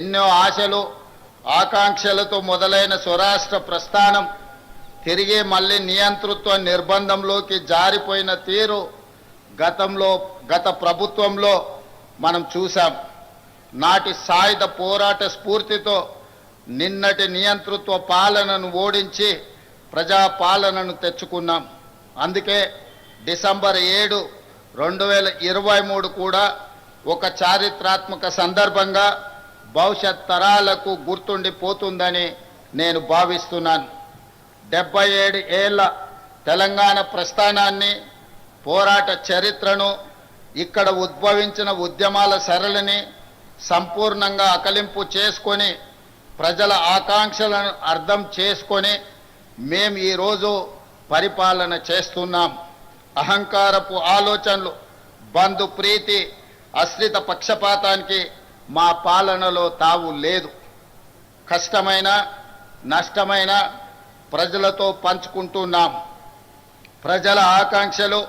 ఎన్నో ఆశలు ఆకాంక్షలతో మొదలైన స్వరాష్ట్ర ప్రస్థానం తిరిగి మళ్ళీ నియంతృత్వ నిర్బంధంలోకి జారిపోయిన తీరు గత ప్రభుత్వంలో మనం చూసాం. నాటి సాయుధ పోరాట స్ఫూర్తితో నిన్నటి నియంతృత్వ పాలనను ఓడించి ప్రజాపాలనను తెచ్చుకున్నాం. అందుకే డిసెంబర్ 7, 2023 కూడా ఒక చారిత్రాత్మక సందర్భంగా భవిష్యత్ తరాలకు గుర్తుండిపోతుందని నేను భావిస్తున్నాను. 77 ఏళ్ల తెలంగాణ ప్రస్థానాన్ని, పోరాట చరిత్రను, ఇక్కడ ఉద్భవించిన ఉద్యమాల సరళిని సంపూర్ణంగా అకలింపు చేసుకొని ప్రజల ఆకాంక్షలను అర్థం చేసుకొని మేము ఈరోజు పరిపాలన చేస్తున్నాం. అహంకారపు ఆలోచనలు, బంధు ప్రీతి, అశ్రిత పక్షపాతానికి మా పాలనలో తావు లేదు. కష్టమైన నష్టమైన ప్రజలతో పంచుకుంటున్నాం. ప్రజల ఆకాంక్షలు,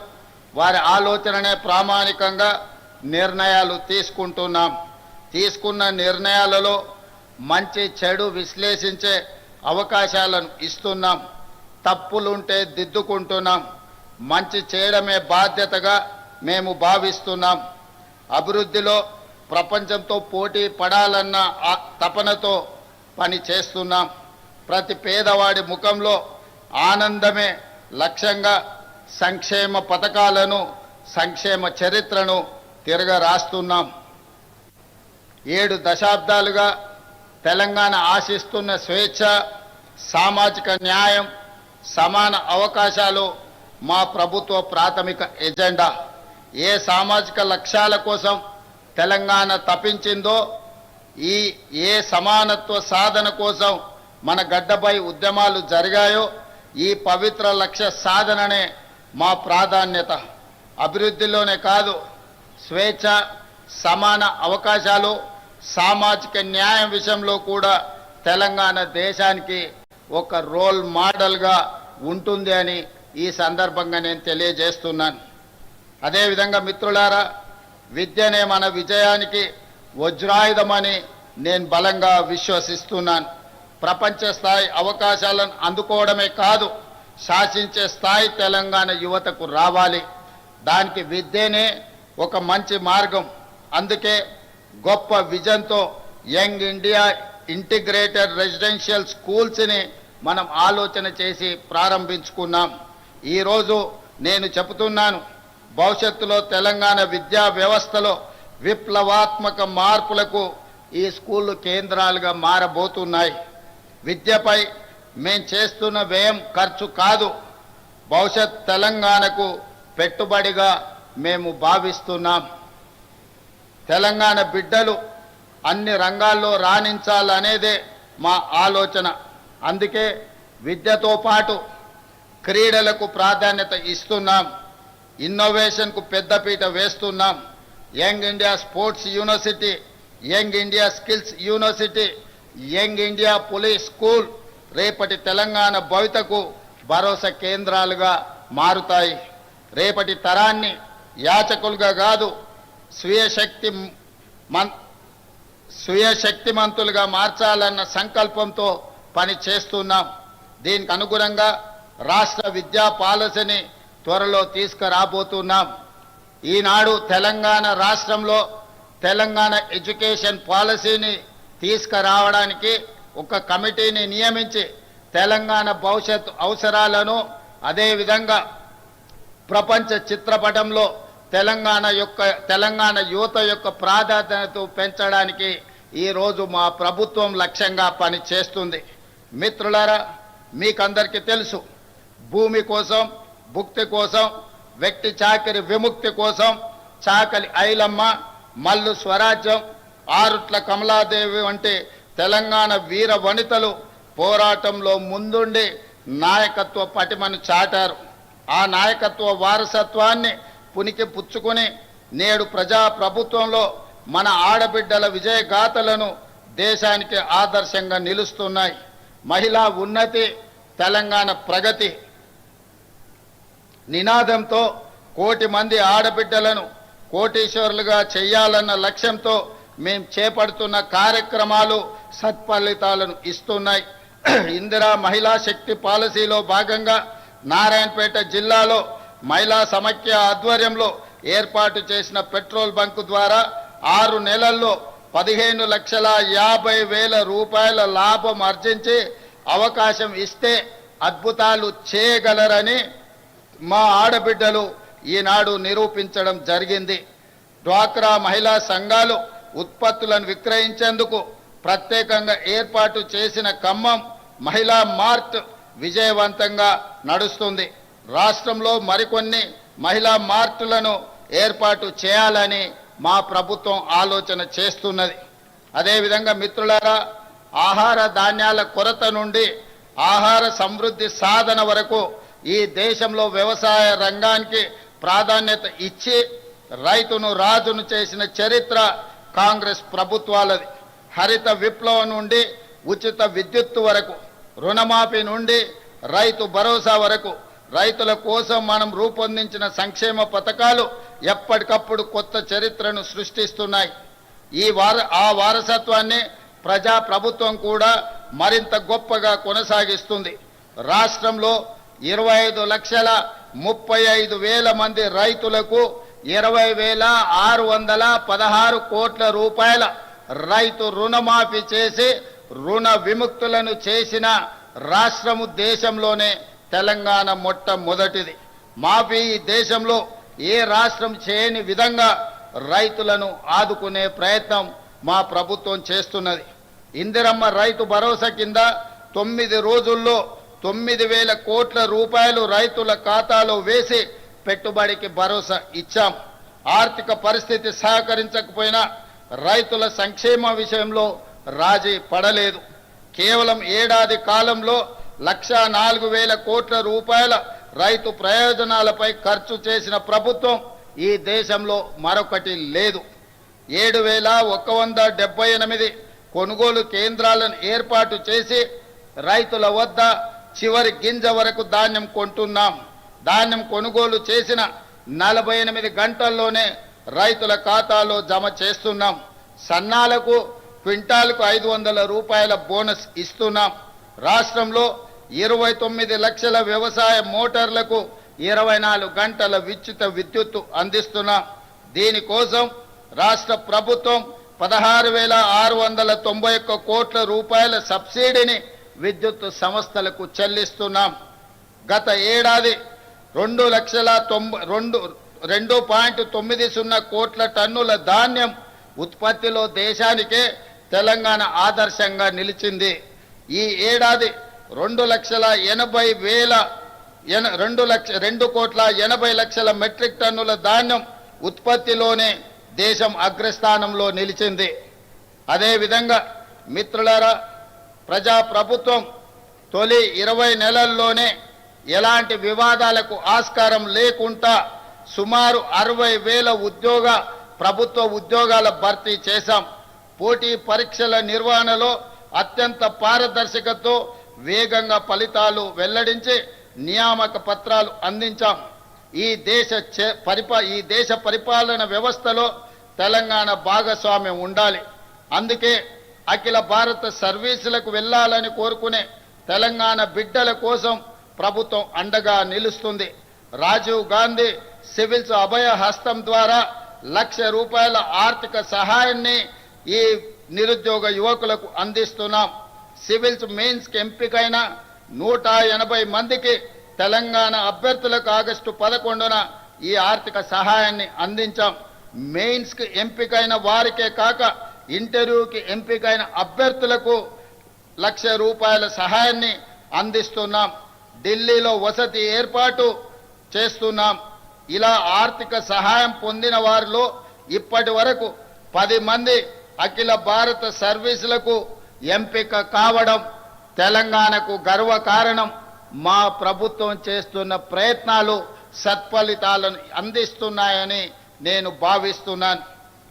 వారి ఆలోచననే ప్రామాణికంగా నిర్ణయాలు తీసుకుంటున్నాం. తీసుకున్న నిర్ణయాలలో మంచి చెడు విశ్లేషించే అవకాశాలను ఇస్తున్నాం. తప్పులుంటే దిద్దుకుంటున్నాం. మంచి చేయడమే బాధ్యతగా మేము భావిస్తున్నాం. అభివృద్ధిలో ప్రపంచంతో పోటీ పడాలన్న తపనతో పని చేస్తున్నాం. ప్రతి పేదవాడి ముఖంలో ఆనందమే లక్ష్యంగా సంక్షేమ పథకాలను, సంక్షేమ చరిత్రను తిరగరాస్తున్నాం. 7 దశాబ్దాలుగా తెలంగాణ ఆశిస్తున్న స్వేచ్ఛ, సామాజిక న్యాయం, సమాన అవకాశాలు మా ప్రభుత్వ ప్రాథమిక ఎజెండా. ఏ సామాజిక లక్ష్యాల కోసం తెలంగాణ తపించిందో, ఏ సమానత్వ సాధన కోసం మన గడ్డపై ఉద్యమాలు జరిగాయో, ఈ పవిత్ర లక్ష్య సాధననే మా ప్రాధాన్యత. అభివృద్ధిలోనే కాదు, స్వేచ్ఛ, సమాన అవకాశాలు, సామాజిక న్యాయం విషయంలో కూడా తెలంగాణ దేశానికి ఒక రోల్ మోడల్గా ఉంటుంది అని ఈ సందర్భంగా నేను తెలియజేస్తున్నాను. అదేవిధంగా మిత్రులారా, విద్యనే మన విజయానికి వజ్రాయుధమని నేను బలంగా విశ్వసిస్తున్నాను. ప్రపంచ స్థాయి అవకాశాలను అందుకోవడమే కాదు, శాసించే స్థాయి తెలంగాణ యువతకు రావాలి. దానికి విద్యనే ఒక మంచి మార్గం. అందుకే గొప్ప విజన్తో యంగ్ ఇండియా ఇంటిగ్రేటెడ్ రెసిడెన్షియల్ స్కూల్స్ని మనం ఆలోచన చేసి ప్రారంభించుకున్నాం. ఈరోజు నేను చెబుతున్నాను, భవిష్యత్తులో తెలంగాణ విద్యా వ్యవస్థలో విప్లవాత్మక మార్పులకు ఈ స్కూళ్ళు కేంద్రాలుగా మారబోతున్నాయి. విద్యపై మేము చేస్తున్న వ్యయం ఖర్చు కాదు, భవిష్యత్ తెలంగాణకు పెట్టుబడిగా మేము భావిస్తున్నాం. తెలంగాణ బిడ్డలు అన్ని రంగాల్లో రాణించాలనేదే మా ఆలోచన. అందుకే విద్యతో పాటు క్రీడలకు ప్రాధాన్యత ఇస్తున్నాం. ఇన్నోవేషన్కు పెద్దపీట వేస్తున్నాం. Young India sports university, young India skills university, young India police school రేపటి తెలంగాణ భవితకు భరోసా కేంద్రాలుగా మారుతాయి. రేపటి తరాన్ని యాచకులుగా కాదు, స్వీయ శక్తిమంతులుగా మార్చాలన్న సంకల్పంతో పని చేస్తున్నాం. దీనికి అనుగుణంగా రాష్ట్ర విద్యా పాలసీని త్వరలో తీసుకురాబోతున్నాం. ఈనాడు తెలంగాణ రాష్ట్రంలో తెలంగాణ ఎడ్యుకేషన్ పాలసీని తీసుకురావడానికి ఒక కమిటీని నియమించి తెలంగాణ భవిష్యత్ అవసరాలను, అదేవిధంగా ప్రపంచ చిత్రపటంలో తెలంగాణ యువత యొక్క ప్రాధాన్యతను పెంచడానికి ఈరోజు మా ప్రభుత్వం లక్ష్యంగా పని చేస్తుంది. మిత్రులారా, మీకందరికీ తెలుసు, భూమి కోసం, భుక్తి కోసం, వ్యక్తి చాకిరి విముక్తి కోసం చాకలి ఐలమ్మ, మల్లు స్వరాజ్యం, ఆరుట్ల కమలాదేవి వంటి తెలంగాణ వీర వనితలు పోరాటంలో ముందుండి నాయకత్వ పటిమను చాటారు. ఆ నాయకత్వ వారసత్వాన్ని పునికి పుచ్చుకొని నేడు ప్రజాప్రభుత్వంలో మన ఆడబిడ్డల విజయగాథలను దేశానికి ఆదర్శంగా నిలుస్తున్నాయి. మహిళా ఉన్నతి, తెలంగాణ ప్రగతి నినాదంతో కోటి మంది ఆడబిడ్డలను కోటీశ్వరులుగా చేయాలన్న లక్ష్యంతో మేము చేపడుతున్న కార్యక్రమాలు సత్ఫలితాలను ఇస్తున్నాయి. ఇందిరా మహిళా శక్తి పాలసీలో భాగంగా నారాయణపేట జిల్లాలో మహిళా సమైక్య ఆధ్వర్యంలో ఏర్పాటు చేసిన పెట్రోల్ బంకు ద్వారా 6 నెలల్లో 15,50,000 రూపాయల లాభం ఆర్జించి అవకాశం ఇస్తే అద్భుతాలు చేయగలరని మా ఆడబిడ్డలు ఈనాడు నిరూపించడం జరిగింది. డ్వాక్రా మహిళా సంఘాలు ఉత్పత్తులను విక్రయించేందుకు ప్రత్యేకంగా ఏర్పాటు చేసిన ఖమ్మం మహిళా మార్ట్ విజయవంతంగా నడుస్తుంది. రాష్ట్రంలో మరికొన్ని మహిళా మార్టులను ఏర్పాటు చేయాలని మా ప్రభుత్వం ఆలోచన చేస్తున్నది. అదేవిధంగా మిత్రులారా, ఆహార ధాన్యాల కొరత నుండి ఆహార సమృద్ధి సాధన వరకు ఈ దేశంలో వ్యవసాయ రంగానికి ప్రాధాన్యత ఇచ్చి రైతును రాజును చేసిన చరిత్ర కాంగ్రెస్ ప్రభుత్వాలది. హరిత విప్లవం నుండి ఉచిత విద్యుత్తు వరకు, రుణమాఫీ నుండి రైతు భరోసా వరకు రైతుల కోసం మనం రూపొందించిన సంక్షేమ పథకాలు ఎప్పటికప్పుడు కొత్త చరిత్రను సృష్టిస్తున్నాయి. ఆ వారసత్వాన్ని ప్రజా ప్రభుత్వం కూడా మరింత గొప్పగా కొనసాగిస్తుంది. రాష్ట్రంలో 25,35,000 మంది రైతులకు 20,616 కోట్ల రూపాయల రైతు రుణమాఫీ చేసి రుణ విముక్తులను చేసిన రాష్ట్రము దేశంలోనే తెలంగాణ మొట్టమొదటిది. మాఫీ ఈ దేశంలో ఏ రాష్ట్రం చేయని విధంగా రైతులను ఆదుకునే ప్రయత్నం మా ప్రభుత్వం చేస్తున్నది. ఇందిరమ్మ రైతు భరోసా కింద 9 రోజుల్లో 9,000 కోట్ల రూపాయలు రైతుల ఖాతాలో వేసి పెట్టుబడికి భరోసా ఇచ్చాం. ఆర్థిక పరిస్థితి సహకరించకపోయినా రైతుల సంక్షేమ విషయంలో రాజీ పడలేదు. కేవలం ఏడాది కాలంలో 1,04,000 కోట్ల రూపాయల రైతు ప్రయోజనాలపై ఖర్చు చేసిన ప్రభుత్వం ఈ దేశంలో మరొకటి లేదు. 7,178 కొనుగోలు కేంద్రాలను ఏర్పాటు చేసి రైతుల వద్ద చివరి గింజ వరకు ధాన్యం కొంటున్నాం. ధాన్యం కొనుగోలు చేసిన 48 గంటల్లోనే రైతుల ఖాతాలో జమ చేస్తున్నాం. సన్నాలకు క్వింటాల్కు 500 రూపాయల బోనస్ ఇస్తున్నాం. రాష్ట్రంలో 29 లక్షల వ్యవసాయ మోటార్లకు 24 గంటల ఉచిత విద్యుత్తు అందిస్తున్నాం. దీనికోసం రాష్ట్ర ప్రభుత్వం 16,691 కోట్ల రూపాయల సబ్సిడీని విద్యుత్ సంస్థలకు చెల్లిస్తున్నాం. గత ఏడాది 2,90,2.90 కోట్ల టన్నుల ధాన్యం ఉత్పత్తిలో దేశానికే తెలంగాణ ఆదర్శంగా నిలిచింది. ఈ ఏడాది 2,80,00,000 మెట్రిక్ టన్నుల ధాన్యం ఉత్పత్తిలోనే దేశం అగ్రస్థానంలో నిలిచింది. అదేవిధంగా మిత్రులారా, ప్రజా ప్రభుత్వం తొలి 20 నెలల్లోనే ఎలాంటి వివాదాలకు ఆస్కారం లేకుండా సుమారు 60,000 ప్రభుత్వ ఉద్యోగాల భర్తీ చేశాం. పోటీ పరీక్షల నిర్వహణలో అత్యంత పారదర్శకతతో వేగంగా ఫలితాలు వెల్లడించి నియామక పత్రాలు అందించాం. ఈ దేశ పరిపాలన వ్యవస్థలో తెలంగాణ భాగస్వామ్యం ఉండాలి. అందుకే అఖిల భారత సర్వీసులకు వెళ్ళాలని కోరుకునే తెలంగాణ బిడ్డల కోసం ప్రభుత్వం అండగా నిలుస్తుంది. రాజీవ్ గాంధీ సివిల్స్ అభయ హస్తం ద్వారా 1,00,000 రూపాయల ఆర్థిక సహాయాన్ని ఈ నిరుద్యోగ యువకులకు అందిస్తున్నాం. సివిల్స్ మెయిన్స్కి ఎంపికైన 180 మందికి తెలంగాణ అభ్యర్థులకు ఆగస్టు 11న ఈ ఆర్థిక సహాయాన్ని అందించాం. మెయిన్స్కి ఎంపికైన వారికే కాక ఇంటర్వ్యూకి ఎంపికైన అభ్యర్థులకు 1,00,000 రూపాయల సహాయాన్ని అందిస్తున్నాం. ఢిల్లీలో వసతి ఏర్పాటు చేస్తున్నాం. ఇలా ఆర్థిక సహాయం పొందిన వారిలో ఇప్పటి వరకు 10 మంది అఖిల భారత సర్వీసులకు ఎంపిక కావడం తెలంగాణకు గర్వకారణం. మా ప్రభుత్వం చేస్తున్న ప్రయత్నాలు సత్ఫలితాలను అందిస్తున్నాయని నేను భావిస్తున్నాను.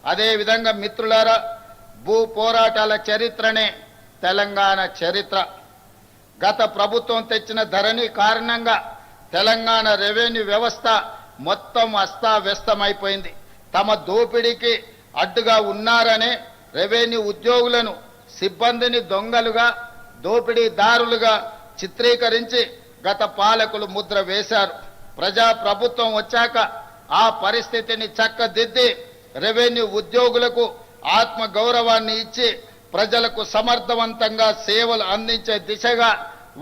అదేవిధంగా మిత్రులారా, భూ పోరాటాల చరిత్రనే తెలంగాణ చరిత్ర. గత ప్రభుత్వం తెచ్చిన ధరణి కారణంగా తెలంగాణ రెవెన్యూ వ్యవస్థ మొత్తం అస్తావ్యస్తమైపోయింది. తమ దోపిడీకి అడ్డుగా ఉన్నారనే రెవెన్యూ ఉద్యోగులను సిబ్బందిని దొంగలుగా దోపిడీదారులుగా చిత్రీకరించి గత పాలకులు ముద్ర వేశారు. ప్రజా ప్రభుత్వం వచ్చాక ఆ పరిస్థితిని చక్కదిద్ది రెవెన్యూ ఉద్యోగులకు ఆత్మ గౌరవాన్ని ఇచ్చి ప్రజలకు సమర్థవంతంగా సేవలు అందించే దిశగా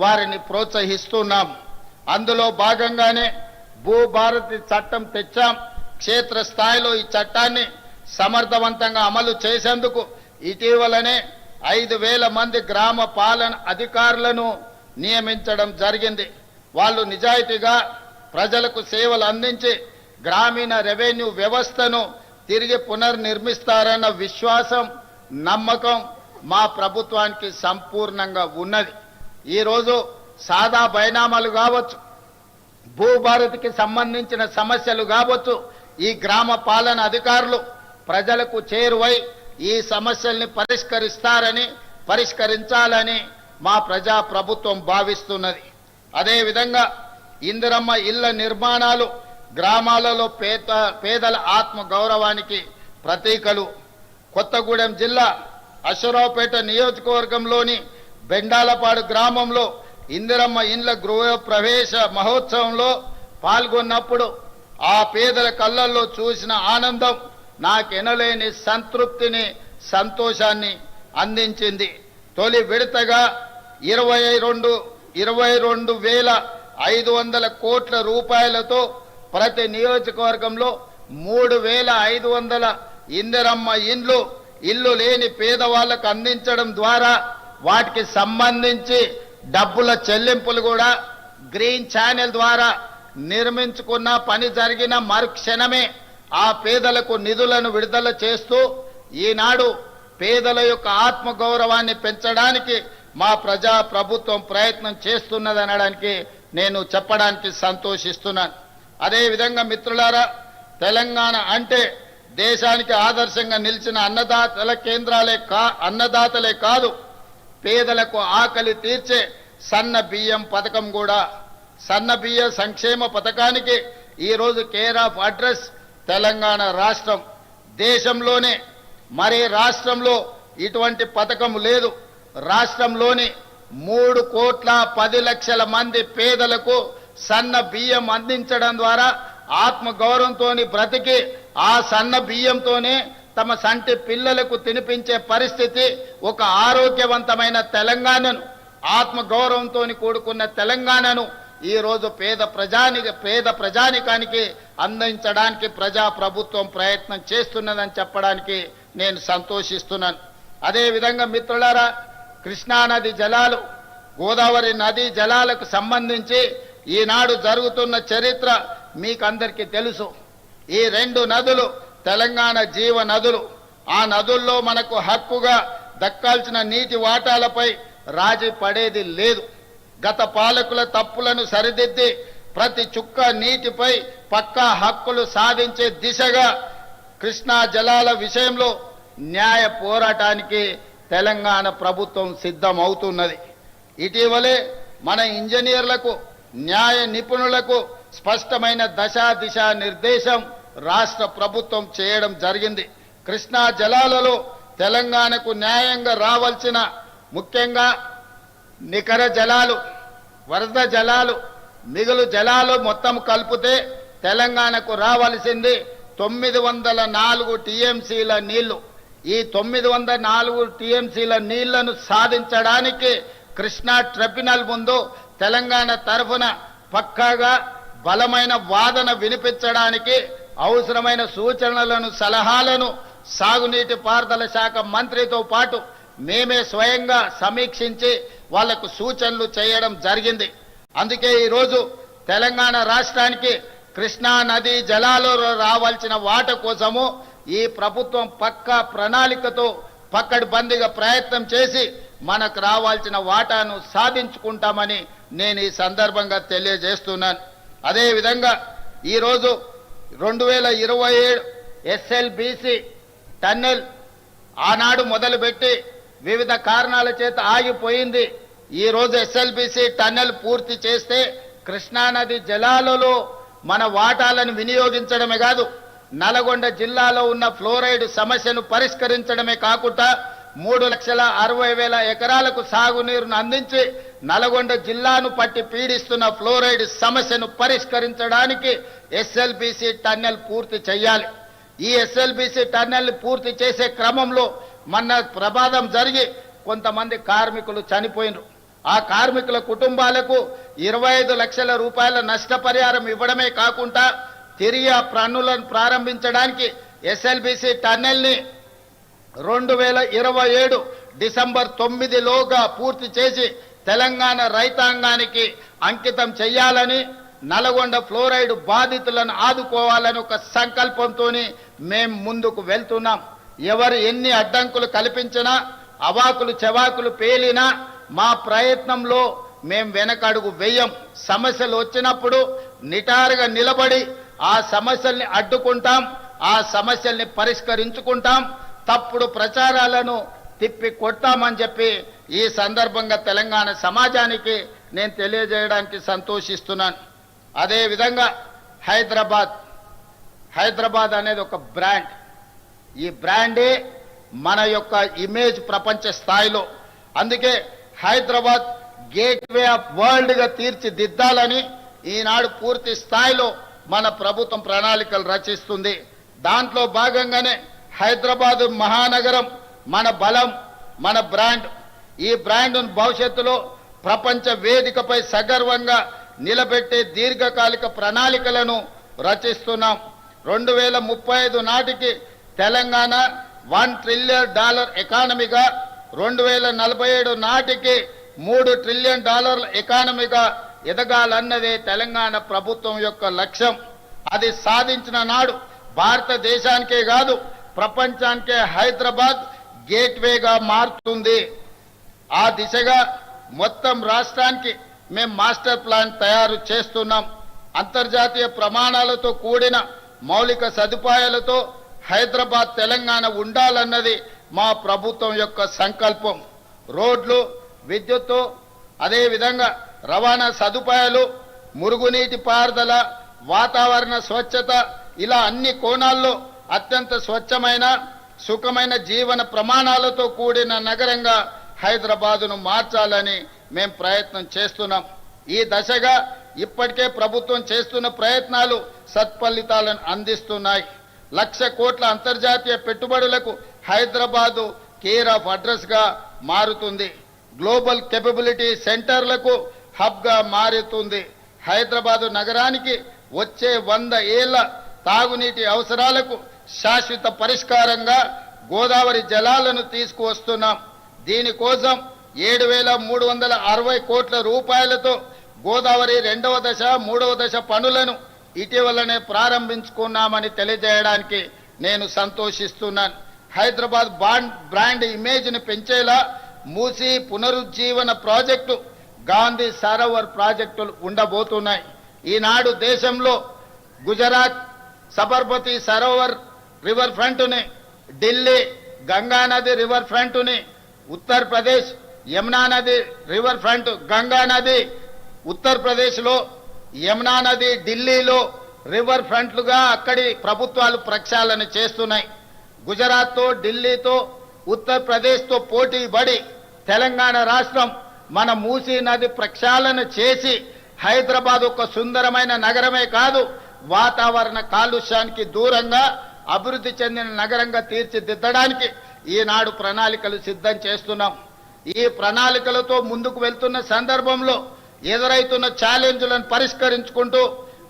వారిని ప్రోత్సహిస్తున్నాం. అందులో భాగంగానే భూభారతి చట్టం తెచ్చాం. క్షేత్రస్థాయిలో ఈ చట్టాన్ని సమర్థవంతంగా అమలు చేసేందుకు ఇటీవలనే 5,000 మంది గ్రామ పాలన అధికారులను నియమించడం జరిగింది. వాళ్ళు నిజాయితీగా ప్రజలకు సేవలు అందించి గ్రామీణ రెవెన్యూ వ్యవస్థను తిరిగి పునర్నిర్మిస్తారన్న విశ్వాసం, నమ్మకం మా ప్రభుత్వానికి సంపూర్ణంగా ఉన్నది. ఈరోజు సాదా బైనామాలు కావచ్చు, భూభారతికి సంబంధించిన సమస్యలు కావచ్చు, ఈ గ్రామ పాలన అధికారులు ప్రజలకు చేరువై ఈ సమస్యల్ని పరిష్కరించాలని మా ప్రజా ప్రభుత్వం భావిస్తున్నది. అదేవిధంగా ఇందిరమ్మ ఇళ్ల నిర్మాణాలు గ్రామాలలో పేదల ఆత్మ గౌరవానికి ప్రతీకలు. కొత్తగూడెం జిల్లా అశ్వరావుపేట నియోజకవర్గంలోని బెండాలపాడు గ్రామంలో ఇందిరమ్మ ఇండ్ల గృహ ప్రవేశ మహోత్సవంలో పాల్గొన్నప్పుడు ఆ పేదల కళ్ళల్లో చూసిన ఆనందం నాకెనలేని సంతృప్తిని, సంతోషాన్ని అందించింది. తొలి విడతగా 22,500 కోట్ల రూపాయలతో ప్రతి నియోజకవర్గంలో 3,500 ఇందిరమ్మ ఇల్లు లేని పేదవాళ్లకు అందించడం ద్వారా వాటికి సంబంధించి డబ్బుల చెల్లింపులు కూడా గ్రీన్ ఛానల్ ద్వారా నిర్మించుకున్న పని జరిగిన మరుక్షణమే ఆ పేదలకు నిధులను విడుదల చేస్తూ ఈనాడు పేదల యొక్క ఆత్మగౌరవాన్ని పెంచడానికి మా ప్రజా ప్రభుత్వం ప్రయత్నం చేస్తున్నదనడానికి నేను చెప్పడానికి సంతోషిస్తున్నాను. అదేవిధంగా మిత్రులారా, తెలంగాణ అంటే దేశానికి ఆదర్శంగా నిలిచిన అన్నదాతలే కాదు, పేదలకు ఆకలి తీర్చే సన్న బియ్యం పథకం కూడా. సన్న బియ్య సంక్షేమ పథకానికి ఈరోజు కేర్ ఆఫ్ అడ్రస్ తెలంగాణ రాష్ట్రం. దేశంలోనే మరే రాష్ట్రంలో ఇటువంటి పథకం లేదు. రాష్ట్రంలోని 3,10,00,000 మంది పేదలకు సన్న బియ్యం అందించడం ద్వారా ఆత్మగౌరవంతో బ్రతికి ఆ సన్న బియ్యంతోనే తమ సంటి పిల్లలకు తినిపించే పరిస్థితి, ఒక ఆరోగ్యవంతమైన తెలంగాణను, ఆత్మగౌరవంతో కూడుకున్న తెలంగాణను ఈరోజు పేద ప్రజానికానికి అందించడానికి ప్రజా ప్రభుత్వం ప్రయత్నం చేస్తున్నదని చెప్పడానికి నేను సంతోషిస్తున్నాను. అదేవిధంగా మిత్రులారా, కృష్ణానది జలాలు, గోదావరి నదీ జలాలకు సంబంధించి ఈనాడు జరుగుతున్న చరిత్ర మీకందరికీ తెలుసు. ఈ 2 నదులు తెలంగాణ జీవ నదులు. ఆ నదుల్లో మనకు హక్కుగా దక్కాల్సిన నీటి వాటాలపై రాజీ పడేది లేదు. గత పాలకుల తప్పులను సరిదిద్ది ప్రతి చుక్క నీటిపై పక్కా హక్కులు సాధించే దిశగా కృష్ణా జలాల విషయంలో న్యాయ పోరాటానికి తెలంగాణ ప్రభుత్వం సిద్ధమవుతున్నది. ఇటీవలే మన ఇంజనీర్లకు, న్యాయ నిపుణులకు స్పష్టమైన దిశ నిర్దేశం రాష్ట్ర ప్రభుత్వం చేయడం జరిగింది. కృష్ణా జలాలలో తెలంగాణకు న్యాయంగా రావాల్సిన, ముఖ్యంగా నికర జలాలు, వరద జలాలు, మిగులు జలాలు మొత్తం కలిపితే తెలంగాణకు రావాల్సింది 904 టీఎంసీల నీళ్లు. ఈ 904 టీఎంసీల నీళ్లను సాధించడానికి కృష్ణా ట్రిబ్యునల్ ముందు తెలంగాణ తరఫున పక్కాగా బలమైన వాదన వినిపించడానికి అవసరమైన సూచనలను, సలహాలను సాగునీటి పారుదల శాఖ మంత్రితో పాటు మేమే స్వయంగా సమీక్షించి వాళ్లకు సూచనలు చేయడం జరిగింది. అందుకే ఈరోజు తెలంగాణ రాష్ట్రానికి కృష్ణా నదీ జలాలలో రావాల్సిన వాట కోసము ఈ ప్రభుత్వం పక్కా ప్రణాళికతో పక్కడ్బందీగా ప్రయత్నం చేసి మనకు రావాల్సిన వాటాను సాధించుకుంటామని నేను ఈ సందర్భంగా తెలియజేస్తున్నాను. అదేవిధంగా ఈరోజు 2027 ఎస్ఎల్బిసి టన్నెల్ ఆనాడు మొదలుపెట్టి వివిధ కారణాల చేత ఆగిపోయింది. ఈరోజు ఎస్ఎల్బిసి టన్నెల్ పూర్తి చేస్తే కృష్ణానది జలాలలో మన వాటాలను వినియోగించడమే కాదు, నల్గొండ జిల్లాలో ఉన్న ఫ్లోరైడ్ సమస్యను పరిష్కరించడమే కాకుండా 3,60,000 ఎకరాలకు సాగునీరును అందించి నల్గొండ జిల్లాను పట్టి పీడిస్తున్న ఫ్లోరైడ్ సమస్యను పరిష్కరించడానికి ఎస్ఎల్బిసి టన్నెల్ పూర్తి చేయాలి. ఈ ఎస్ఎల్బిసి టన్నెల్ పూర్తి చేసే క్రమంలో మొన్న ప్రమాదం జరిగి కొంతమంది కార్మికులు చనిపోయినారు. ఆ కార్మికుల కుటుంబాలకు 25 లక్షల రూపాయల నష్టపరిహారం ఇవ్వడమే కాకుండా తిరిగి ఆ పనులను ప్రారంభించడానికి ఎస్ఎల్బిసి టన్నెల్ని 2027 డిసెంబర్ 9లోగా పూర్తి చేసి తెలంగాణ రైతాంగానికి అంకితం చేయాలని, నల్గొండ ఫ్లోరైడ్ బాధితులను ఆదుకోవాలని ఒక సంకల్పంతో మేము ముందుకు వెళ్తున్నాం. ఎవరు ఎన్ని అడ్డంకులు కల్పించినా, అవాకులు చెవాకులు పేలినా మా ప్రయత్నంలో మేము వెనకడుగు వేయం. సమస్యలు వచ్చినప్పుడు నిటారుగా నిలబడి ఆ సమస్యల్ని అడ్డుకుంటాం, ఆ సమస్యల్ని పరిష్కరించుకుంటాం, తప్పుడు ప్రచారాలను తిప్పి కొట్టామని చెప్పి ఈ సందర్భంగా తెలంగాణ సమాజానికి నేను తెలియజేయడానికి సంతోషిస్తున్నాను. అదేవిధంగా హైదరాబాద్ అనేది ఒక బ్రాండ్. ఈ బ్రాండే మన యొక్క ఇమేజ్ ప్రపంచ స్థాయిలో. అందుకే హైదరాబాద్ గేట్వే ఆఫ్ వరల్డ్గా తీర్చిదిద్దాలని ఈనాడు పూర్తి స్థాయిలో మన ప్రభుత్వం ప్రణాళికలు రచిస్తుంది. దాంట్లో భాగంగానే హైదరాబాదు మహానగరం మన బలం, మన బ్రాండ్. ఈ బ్రాండ్ను భవిష్యత్తులో ప్రపంచ వేదికపై సగర్వంగా నిలబెట్టే దీర్ఘకాలిక ప్రణాళికలను రచిస్తున్నాం. 2035 నాటికి తెలంగాణ $1 ట్రిలియన్ ఎకానమీగా, 2047 నాటికి $3 ట్రిలియన్ ఎకానమీగా ఎదగాలన్నదే తెలంగాణ ప్రభుత్వం యొక్క లక్ష్యం. అది సాధించిన నాడు భారతదేశానికే కాదు ప్రపంచానికే హైదరాబాద్ గేట్వేగా మారుతుంది. ఆ దిశగా మొత్తం రాష్ట్రానికి మేము మాస్టర్ ప్లాన్ తయారు చేస్తున్నాం. అంతర్జాతీయ ప్రమాణాలతో కూడిన మౌలిక సదుపాయాలతో హైదరాబాద్ తెలంగాణ ఉండాలన్నది మా ప్రభుత్వం యొక్క సంకల్పం. రోడ్లు, విద్యుత్తు, అదేవిధంగా రవాణా సదుపాయాలు, మురుగునీటి పారుదల, వాతావరణ స్వచ్ఛత, ఇలా అన్ని కోణాల్లో అత్యంత స్వచ్ఛమైన సుఖమైన జీవన ప్రమాణాలతో కూడిన నగరంగా హైదరాబాదును మార్చాలని మేము ప్రయత్నం చేస్తున్నాం. ఈ దశగా ఇప్పటికే ప్రభుత్వం చేస్తున్న ప్రయత్నాలు సత్ఫలితాలను అందిస్తున్నాయి. 1,00,000 కోట్ల అంతర్జాతీయ పెట్టుబడులకు హైదరాబాదు కేర్ ఆఫ్ అడ్రస్గా మారుతుంది. గ్లోబల్ కేపబిలిటీ సెంటర్లకు హబ్గా మారుతుంది. హైదరాబాదు నగరానికి వచ్చే 100 ఏళ్ల తాగునీటి అవసరాలకు శాశ్వత పరిష్కారంగా గోదావరి జలాలను తీసుకువస్తున్నాం. దీనికోసం 7,360 కోట్ల రూపాయలతో గోదావరి 2వ దశ 3వ దశ పనులను ఇటీవలనే ప్రారంభించుకున్నామని తెలియజేయడానికి నేను సంతోషిస్తున్నాను. హైదరాబాద్ బ్రాండ్ ఇమేజ్ని పెంచేలా మూసీ పునరుజ్జీవన ప్రాజెక్టు, గాంధీ సరోవర్ ప్రాజెక్టులు ఉండబోతున్నాయి. ఈనాడు దేశంలో గుజరాత్ సబర్మతి సరోవర్ రివర్ ఫ్రంట్ని, ఢిల్లీ గంగానది రివర్ ఫ్రంట్ని, ఉత్తరప్రదేశ్ యమునా నది రివర్ ఫ్రంట్, గంగా నది ఉత్తరప్రదేశ్లో, యమునా నది ఢిల్లీలో రివర్ ఫ్రంట్లుగా అక్కడి ప్రభుత్వాలు ప్రక్షాళన చేస్తున్నాయి. గుజరాత్తో, ఢిల్లీతో, ఉత్తరప్రదేశ్తో పోటీ పడి తెలంగాణ రాష్ట్రం మన మూసీ నది ప్రక్షాళన చేసి హైదరాబాద్ ఒక సుందరమైన నగరమే కాదు, వాతావరణ కాలుష్యానికి దూరంగా అభివృద్ధి చెందిన నగరంగా తీర్చిదిద్దడానికి ఈనాడు ప్రణాళికలు సిద్ధం చేస్తున్నాం. ఈ ప్రణాళికలతో ముందుకు వెళ్తున్న సందర్భంలో ఎదురైతున్న ఛాలెంజ్లను పరిష్కరించుకుంటూ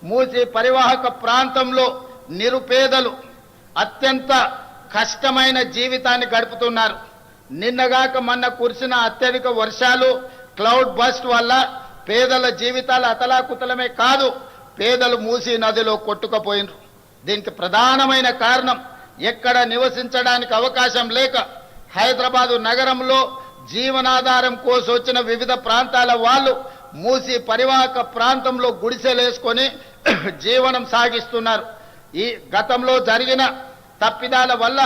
మూసీ పరివాహక ప్రాంతంలో నిరుపేదలు అత్యంత కష్టమైన జీవితాన్ని గడుపుతున్నారు. నిన్నగాక మొన్న కురిసిన అత్యధిక వర్షాలు, క్లౌడ్ బస్ట్ వల్ల పేదల జీవితాలు అతలాకుతలమే కాదు, పేదలు మూసీ నదిలో కొట్టుకుపోయినారు. దీనికి ప్రధానమైన కారణం ఎక్కడ నివసించడానికి అవకాశం లేక హైదరాబాదు నగరంలో జీవనాధారం కోసం వచ్చిన వివిధ ప్రాంతాల వాళ్ళు మూసీ పరివాహక ప్రాంతంలో గుడిసెలేసుకొని జీవనం సాగిస్తున్నారు. ఈ గతంలో జరిగిన తప్పిదాల వల్ల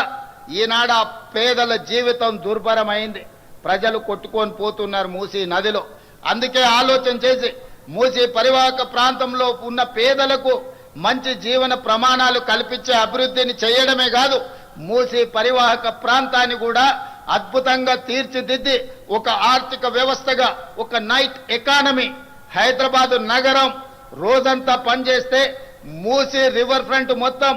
ఈనాడు ఆ పేదల జీవితం దుర్భరమైంది. ప్రజలు కొట్టుకొని పోతున్నారు మూసీ నదిలో. అందుకే ఆలోచన చేసి మూసీ పరివాహక ప్రాంతంలో ఉన్న పేదలకు మంచి జీవన ప్రమాణాలు కల్పించే అభివృద్ధిని చేయడమే కాదు, మూసీ పరివాహక ప్రాంతాన్ని కూడా అద్భుతంగా తీర్చిదిద్ది ఒక ఆర్థిక వ్యవస్థగా, ఒక నైట్ ఎకానమీ, హైదరాబాదు నగరం రోజంతా పనిచేస్తే మూసీ రివర్ ఫ్రంట్ మొత్తం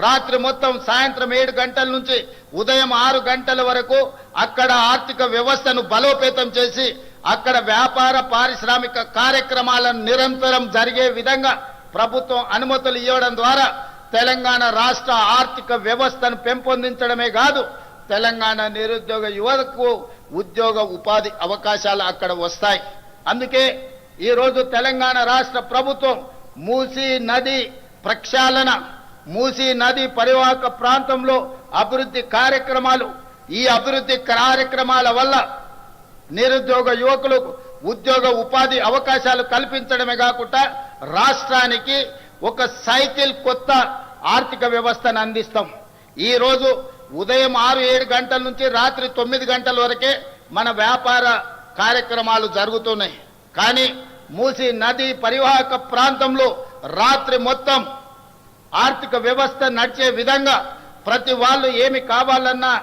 రాత్రి మొత్తం సాయంత్రం 7 గంటల నుంచి ఉదయం 6 గంటల వరకు అక్కడ ఆర్థిక వ్యవస్థను బలోపేతం చేసి అక్కడ వ్యాపార పారిశ్రామిక కార్యక్రమాలను నిరంతరం జరిగే విధంగా ప్రభుత్వం అనుమతులు ఇవ్వడం ద్వారా తెలంగాణ రాష్ట్ర ఆర్థిక వ్యవస్థను పెంపొందించడమే కాదు, తెలంగాణ నిరుద్యోగ యువతకు ఉద్యోగ ఉపాధి అవకాశాలు అక్కడ వస్తాయి. అందుకే ఈరోజు తెలంగాణ రాష్ట్ర ప్రభుత్వం మూసీ నది ప్రక్షాళన, మూసీ నది పరివాహక ప్రాంతంలో అభివృద్ధి కార్యక్రమాలు, ఈ అభివృద్ధి కార్యక్రమాల వల్ల నిరుద్యోగ యువకులకు ఉద్యోగ ఉపాధి అవకాశాలు కల్పించడమే కాకుండా రాష్ట్రానికి ఒక సైకిల్ కొత్త ఆర్థిక వ్యవస్థను అందిస్తాం. ఈ రోజు ఉదయం 6-7 గంటల నుంచి రాత్రి 9 గంటల వరకే మన వ్యాపార కార్యక్రమాలు జరుగుతున్నాయి. కానీ మూసీ నది పరివాహక ప్రాంతంలో రాత్రి మొత్తం ఆర్థిక వ్యవస్థ నడిచే విధంగా ప్రతి వాళ్ళు ఏమి కావాలన్నా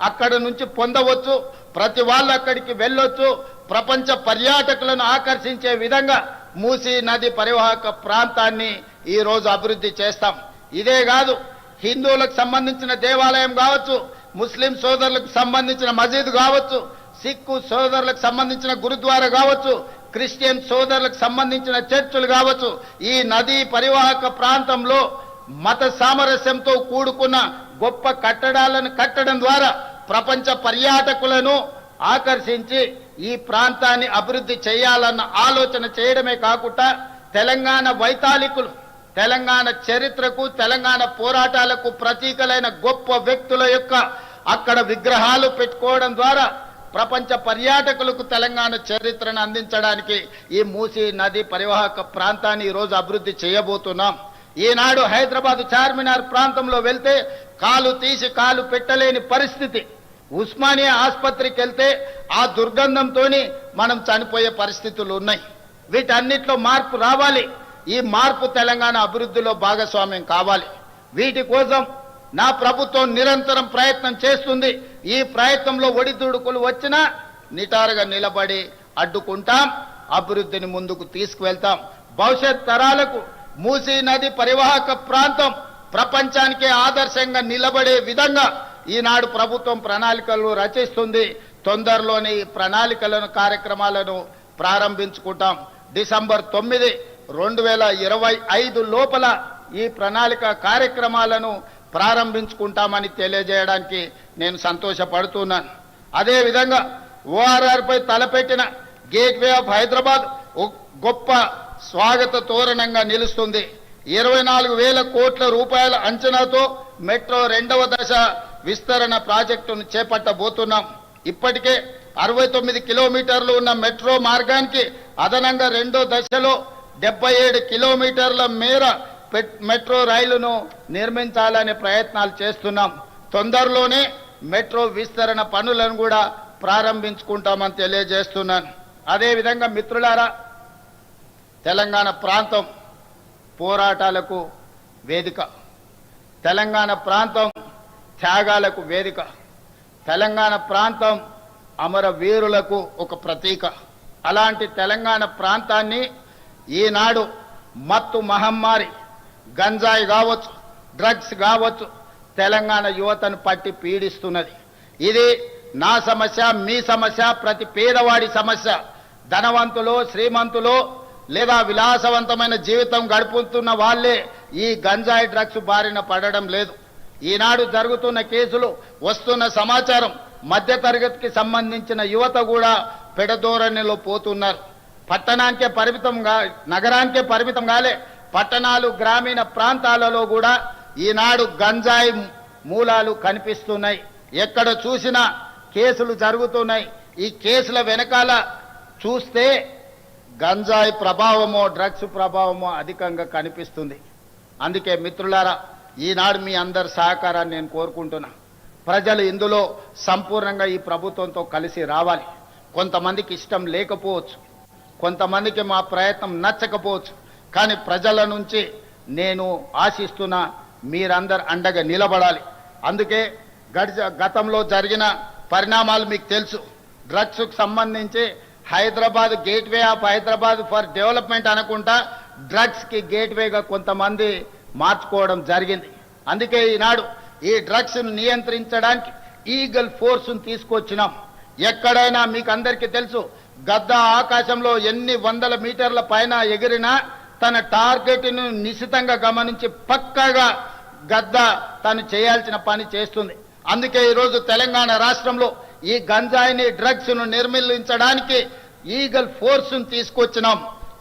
అక్కడ నుంచి పొందవచ్చు, ప్రతి వాళ్ళు అక్కడికి వెళ్ళొచ్చు. ప్రపంచ పర్యాటకులను ఆకర్షించే విధంగా మూసీ నది పరివాహక ప్రాంతాన్ని ఈ రోజు అభివృద్ధి చేస్తాం. ఇదే కాదు, హిందువులకు సంబంధించిన దేవాలయం కావచ్చు, ముస్లిం సోదరులకు సంబంధించిన మసీదు కావచ్చు, సిక్కు సోదరులకు సంబంధించిన గురుద్వారా కావచ్చు, క్రిస్టియన్ సోదరులకు సంబంధించిన చర్చిలు కావచ్చు, ఈ నదీ పరివాహక ప్రాంతంలో మత సామరస్యంతో కూడుకున్న గొప్ప కట్టడాలను కట్టడం ద్వారా ప్రపంచ పర్యాటకులను ఆకర్షించి ఈ ప్రాంతాన్ని అభివృద్ధి చేయాలన్న ఆలోచన చేయడమే కాకుండా తెలంగాణ వైతాళికులు, తెలంగాణ చరిత్రకు, తెలంగాణ పోరాటాలకు ప్రతీకలైన గొప్ప వ్యక్తుల యొక్క అక్కడ విగ్రహాలు పెట్టుకోవడం ద్వారా ప్రపంచ పర్యాటకులకు తెలంగాణ చరిత్రను అందించడానికి ఈ మూసీ నది పరివాహక ప్రాంతాన్ని ఈరోజు అభివృద్ధి చేయబోతున్నాం. ఈనాడు హైదరాబాద్ చార్మినార్ ప్రాంతంలో వెళ్తే కాలు తీసి కాలు పెట్టలేని పరిస్థితి. ఉస్మానియా ఆసుపత్రికి వెళ్తే ఆ దుర్గంధంతో మనం చనిపోయే పరిస్థితులు ఉన్నాయి. వీటన్నిటిలో మార్పు రావాలి. ఈ మార్పు తెలంగాణ అభివృద్ధిలో భాగస్వామ్యం కావాలి. వీటి కోసం నా ప్రభుత్వం నిరంతరం ప్రయత్నం చేస్తుంది. ఈ ప్రయత్నంలో ఒడిదుడుకులు వచ్చినా నిటారుగా నిలబడి అడ్డుకుంటాం, అభివృద్ధిని ముందుకు తీసుకువెళ్తాం. భవిష్యత్ తరాలకు మూసీ నది పరివాహక ప్రాంతం ప్రపంచానికే ఆదర్శంగా నిలబడే విధంగా ఈనాడు ప్రభుత్వం ప్రణాళికలు రచిస్తుంది. తొందరలోనే ఈ ప్రణాళికలను కార్యక్రమాలను ప్రారంభించుకుంటాం. డిసెంబర్ 9, 2025 లోపల ఈ ప్రణాళిక కార్యక్రమాలను ప్రారంభించుకుంటామని తెలియజేయడానికి నేను సంతోషపడుతున్నాను. అదేవిధంగా ORR పై తలపెట్టిన గేట్వే ఆఫ్ హైదరాబాద్ గొప్ప స్వాగత తోరణంగా నిలుస్తుంది. 24,000 కోట్ల రూపాయల అంచనాతో మెట్రో 2వ దశ విస్తరణ ప్రాజెక్టును చేపట్టబోతున్నాం. ఇప్పటికే 69 కిలోమీటర్లు ఉన్న మెట్రో మార్గానికి అదనంగా 2వ దశలో 77 కిలోమీటర్ల మేర మెట్రో రైలును నిర్మించాలనే ప్రయత్నాలు చేస్తున్నాం. తొందరలోనే మెట్రో విస్తరణ పనులను కూడా ప్రారంభించుకుంటామని తెలియజేస్తున్నాను. అదేవిధంగా మిత్రులారా, తెలంగాణ ప్రాంతం పోరాటాలకు వేదిక, తెలంగాణ ప్రాంతం త్యాగాలకు వేదిక, తెలంగాణ ప్రాంతం అమరవీరులకు ఒక ప్రతీక. అలాంటి తెలంగాణ ప్రాంతాన్ని ఈనాడు మత్తు మహమ్మారి, గంజాయి కావచ్చు, డ్రగ్స్ కావచ్చు, తెలంగాణ యువతను పట్టి పీడిస్తున్నది. ఇది నా సమస్య, మీ సమస్య, ప్రతి పేదవాడి సమస్య. ధనవంతులు, శ్రీమంతులు లేదా విలాసవంతమైన జీవితం గడుపుతున్న వాళ్ళే ఈ గంజాయి డ్రగ్స్ బారిన పడడం లేదు. ఈనాడు జరుగుతున్న కేసులు, వస్తున్న సమాచారం, మధ్యతరగతికి సంబంధించిన యువత కూడా పెడధోరణిలో పోతున్నారు. పట్టణానికే పరిమితంగా, నగరానికే పరిమితం కాలే, పట్టణాలు, గ్రామీణ ప్రాంతాలలో కూడా ఈనాడు గంజాయి మూలాలు కనిపిస్తున్నాయి. ఎక్కడ చూసినా కేసులు జరుగుతున్నాయి. ఈ కేసుల వెనకాల చూస్తే గంజాయి ప్రభావమో, డ్రగ్స్ ప్రభావమో అధికంగా కనిపిస్తుంది. అందుకే మిత్రులారా, ఈనాడు మీ అందరి సహకారాన్ని నేను కోరుకుంటున్నా. ప్రజలు ఇందులో సంపూర్ణంగా ఈ ప్రభుత్వంతో కలిసి రావాలి. కొంతమందికి ఇష్టం లేకపోవచ్చు, కొంతమందికి మా ప్రయత్నం నచ్చకపోవచ్చు, కానీ ప్రజల నుంచి నేను ఆశిస్తున్నా. మీరందరు అండగా నిలబడాలి. అందుకే గతంలో జరిగిన పరిణామాలు మీకు తెలుసు. డ్రగ్స్కు సంబంధించి Hyderabad gateway of Hyderabad for development అనుకుంటా డ్రగ్స్కి గేట్వేగా కొంతమంది మార్చుకోవడం జరిగింది. అందుకే ఈనాడు ఈ డ్రగ్స్ను నియంత్రించడానికి ఈగల్ ఫోర్స్ను తీసుకొచ్చినాం. ఎక్కడైనా మీకు అందరికీ తెలుసు, గద్ద ఆకాశంలో ఎన్ని వందల మీటర్ల పైన ఎగిరినా తన టార్గెట్ను నిశితంగా గమనించి పక్కాగా గద్ద తను చేయాల్సిన పని చేస్తుంది. అందుకే ఈరోజు తెలంగాణ రాష్ట్రంలో ఈ గంజాయిని డ్రగ్స్ను నిర్మూలించడానికి ఈగల్ ఫోర్స్ను తీసుకొచ్చినాం.